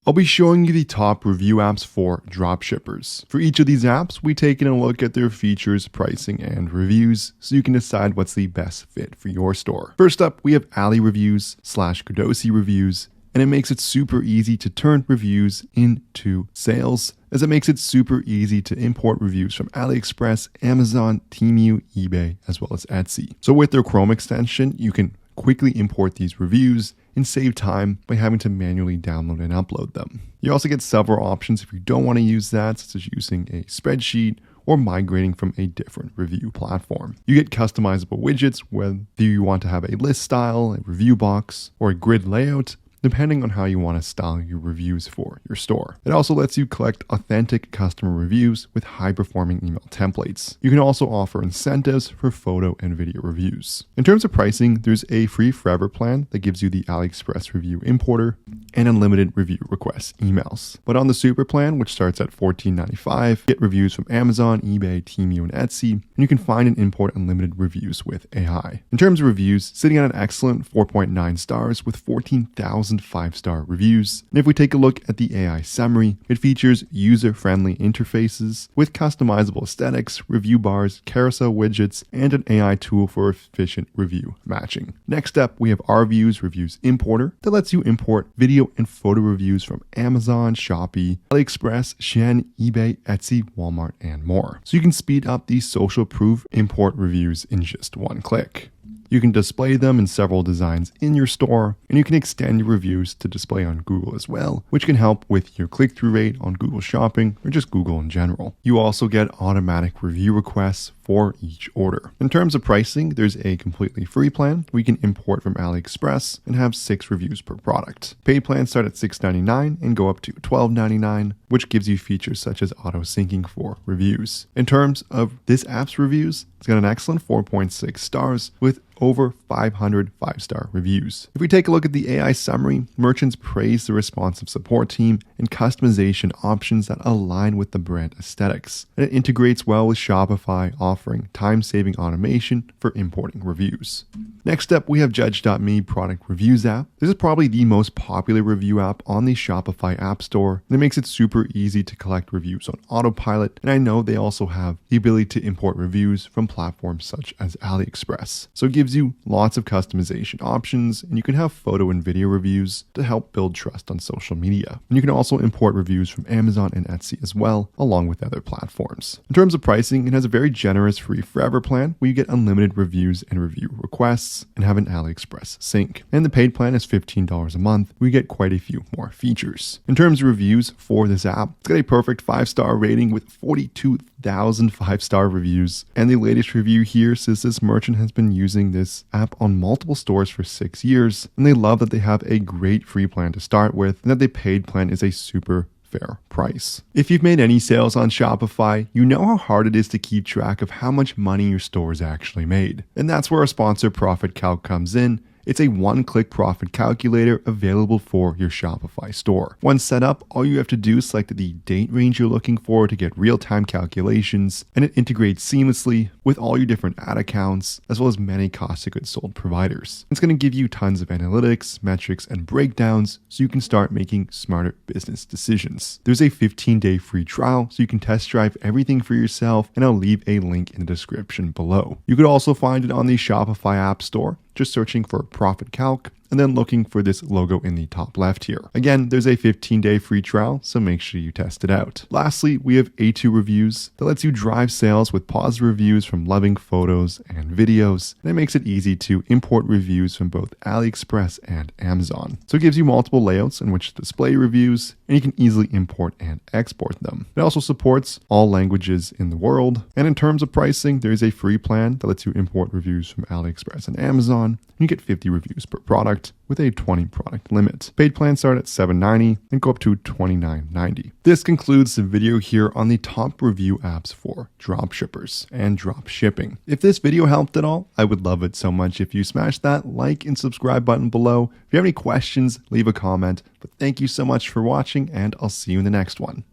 I'll be showing you the top review apps for dropshippers. For each of these apps, we take in a look at their features, pricing, and reviews so you can decide what's the best fit for your store. First up, we have Ali Reviews / Kudosi Reviews, and it makes it super easy to turn reviews into sales, as it makes it super easy to import reviews from AliExpress, Amazon, Temu, eBay, as well as Etsy. So with their Chrome extension, you can quickly import these reviews and save time by having to manually download and upload them. You also get several options if you don't want to use that, such as using a spreadsheet or migrating from a different review platform. You get customizable widgets, whether you want to have a list style, a review box, or a grid layout, depending on how you want to style your reviews for your store. It also lets you collect authentic customer reviews with high-performing email templates. You can also offer incentives for photo and video reviews. In terms of pricing, there's a free forever plan that gives you the AliExpress review importer and unlimited review request emails. But on the super plan, which starts at $14.95, get reviews from Amazon, eBay, Temu, and Etsy, and you can find and import unlimited reviews with AI. In terms of reviews, sitting at an excellent 4.9 stars with 14,000 5-star reviews. And if we take a look at the AI summary, it features user-friendly interfaces with customizable aesthetics, review bars, carousel widgets, and an AI tool for efficient review matching. Next up, we have RViews Reviews Importer that lets you import video and photo reviews from Amazon, Shopee, AliExpress, Shein, eBay, Etsy, Walmart, and more. So you can speed up these social proof import reviews in just one click. You can display them in several designs in your store, and you can extend your reviews to display on Google as well, which can help with your click-through rate on Google Shopping or just Google in general. You also get automatic review requests for each order. In terms of pricing, there's a completely free plan we can import from AliExpress and have 6 reviews per product. Paid plans start at $6.99 and go up to $12.99, which gives you features such as auto-syncing for reviews. In terms of this app's reviews, it's got an excellent 4.6 stars with over 500 5-star reviews. If we take a look at the AI summary, merchants praise the responsive support team and customization options that align with the brand aesthetics. And it integrates well with Shopify, offering time-saving automation for importing reviews. Next up, we have Judge.me product reviews app. This is probably the most popular review app on the Shopify App Store, and it makes it super easy to collect reviews on autopilot. And I know they also have the ability to import reviews from platforms such as AliExpress. So it gives you lots of customization options, and you can have photo and video reviews to help build trust on social media. And you can also import reviews from Amazon and Etsy as well, along with other platforms. In terms of pricing, it has a very generous free forever plan where you get unlimited reviews and review requests and have an AliExpress sync. And the paid plan is $15 a month. We get quite a few more features. In terms of reviews for this app, it's got a perfect 5-star rating with 42,000 5-star reviews. And the latest review here says this merchant has been using this app on multiple stores for 6 years, and they love that they have a great free plan to start with and that the paid plan is a super fair price. If you've made any sales on Shopify, you know how hard it is to keep track of how much money your store has actually made. And that's where our sponsor Profit Calc comes in. It's a one-click profit calculator available for your Shopify store. Once set up, all you have to do is select the date range you're looking for to get real-time calculations, and it integrates seamlessly with all your different ad accounts, as well as many cost of goods sold providers. It's going to give you tons of analytics, metrics, and breakdowns so you can start making smarter business decisions. There's a 15-day free trial, so you can test drive everything for yourself, and I'll leave a link in the description below. You could also find it on the Shopify App Store, just searching for Profit Calc and then looking for this logo in the top left here. Again, there's a 15-day free trial, so make sure you test it out. Lastly, we have A2 Reviews that lets you drive sales with positive reviews from loving photos and videos, and it makes it easy to import reviews from both AliExpress and Amazon. So it gives you multiple layouts in which to display reviews, and you can easily import and export them. It also supports all languages in the world, and in terms of pricing, there is a free plan that lets you import reviews from AliExpress and Amazon, and you get 50 reviews per product with a 20 product limit. Paid plans start at $7.90 and go up to $29.90. This concludes the video here on the top review apps for dropshippers and drop shipping. If this video helped at all, I would love it so much if you smash that like and subscribe button below. If you have any questions, leave a comment. But thank you so much for watching, and I'll see you in the next one.